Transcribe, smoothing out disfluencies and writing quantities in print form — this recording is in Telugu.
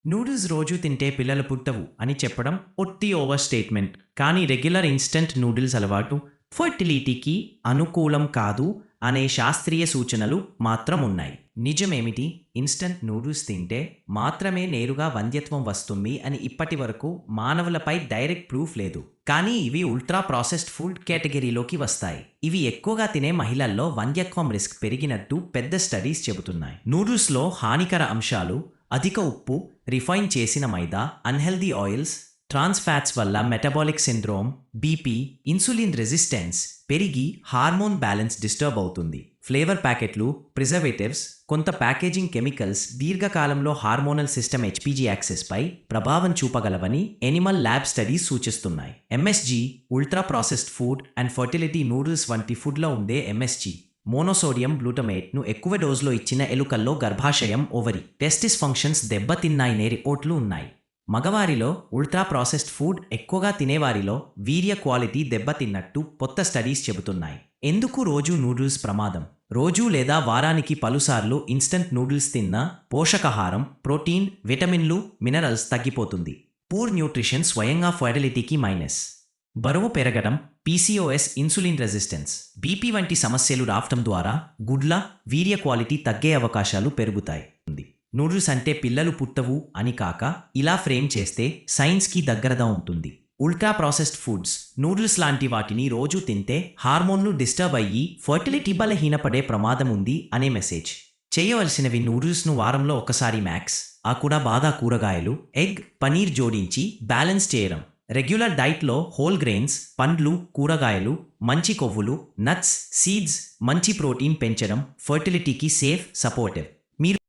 నూడిల్స్ రోజు తింటే పిల్లలు పుట్టవు అని చెప్పడం ఒట్టి ఓవర్ స్టేట్మెంట్. కానీ రెగ్యులర్ ఇన్స్టంట్ నూడిల్స్ అలవాటు ఫర్టిలిటీకి అనుకూలం కాదు అనే శాస్త్రీయ సూచనలు మాత్రం ఉన్నాయి. నిజమేమిటి? ఇన్స్టంట్ నూడిల్స్ తింటే మాత్రమే నేరుగా వంధ్యత్వం వస్తుంది అని ఇప్పటి వరకు మానవులపై డైరెక్ట్ ప్రూఫ్ లేదు. కానీ ఇవి ఉల్ట్రా ప్రాసెస్డ్ ఫుడ్ కేటగిరీలోకి వస్తాయి. ఇవి ఎక్కువగా తినే మహిళల్లో వంధ్యత్వం రిస్క్ పెరిగినట్టు పెద్ద స్టడీస్ చెబుతున్నాయి. నూడిల్స్లో హానికర అంశాలు అధిక ఉప్పు, రిఫైన్ చేసిన maida, unhealthy oils, trans fats వల్ల metabolic syndrome, BP, insulin resistance పెరిగి హార్మోన్ బ్యాలెన్స్ డిస్టర్బ్ అవుతుంది. ఫ్లేవర్ ప్యాకెట్లు, ప్రిజర్వేటివ్స్, కొంత ప్యాకేజింగ్ కెమికల్స్ దీర్ఘకాలంలో హార్మోనల్ సిస్టమ్ హెచ్పిజి యాక్సెస్పై ప్రభావం చూపగలవని ఎనిమల్ ల్యాబ్ స్టడీస్ సూచిస్తున్నాయి. MSG, ultra processed food and fertility noodles వంటి ఫుడ్లో ఉండే ఎంఎస్జీ మోనోసోడియం గ్లూటమేట్ను ఎక్కువ డోసులో ఇచ్చిన ఎలుకల్లో గర్భాశయం, ఓవరీ, టెస్టిస్ ఫంక్షన్స్ దెబ్బతిన్నాయనే రిపోర్ట్లు ఉన్నాయి. మగవారిలో ఉల్ట్రా ప్రాసెస్డ్ ఫుడ్ ఎక్కువగా తినేవారిలో వీర్య క్వాలిటీ దెబ్బతిన్నట్టు కొత్త స్టడీస్ చెబుతున్నాయి. ఎందుకు రోజు నూడిల్స్ ప్రమాదం? రోజు లేదా వారానికి పలుసార్లు ఇన్స్టంట్ నూడిల్స్ తిన్నా పోషకాహారం, ప్రోటీన్, విటమిన్లు, మినరల్స్ తగ్గిపోతుంది. పూర్ న్యూట్రిషన్ స్వయంగా ఫర్టిలిటీకి మైనస్. బరువు పెరగడం, పీసీఓఎస్, ఇన్సులిన్ రెసిస్టెన్స్, బీపీ వంటి సమస్యలు రావటం ద్వారా గుడ్ల, వీర్య క్వాలిటీ తగ్గే అవకాశాలు పెరుగుతాయి. నూడిల్స్ అంటే పిల్లలు పుట్టవు అని కాక ఇలా ఫ్రేమ్ చేస్తే సైన్స్కి దగ్గరగా ఉంటుంది. ఉల్ట్రా ప్రాసెస్డ్ ఫుడ్స్, నూడిల్స్ లాంటి వాటిని రోజు తింటే హార్మోన్లు డిస్టర్బ్ అయ్యి ఫర్టిలిటీ బలహీనపడే ప్రమాదం ఉంది అనే మెసేజ్. చేయవలసినవి: నూడిల్స్ను వారంలో ఒకసారి మ్యాక్స్, ఆ కూడా బాగా కూరగాయలు, ఎగ్, పనీర్ జోడించి బ్యాలెన్స్ చేయడం. రెగ్యులర్ డైట్లో హోల్ గ్రెయిన్స్, పండ్లు, కూరగాయలు, మంచి కొవ్వులు, నట్స్, సీడ్స్, మంచి ప్రోటీన్ పెంచడం ఫర్టిలిటీకి సేఫ్, సపోర్టివ్.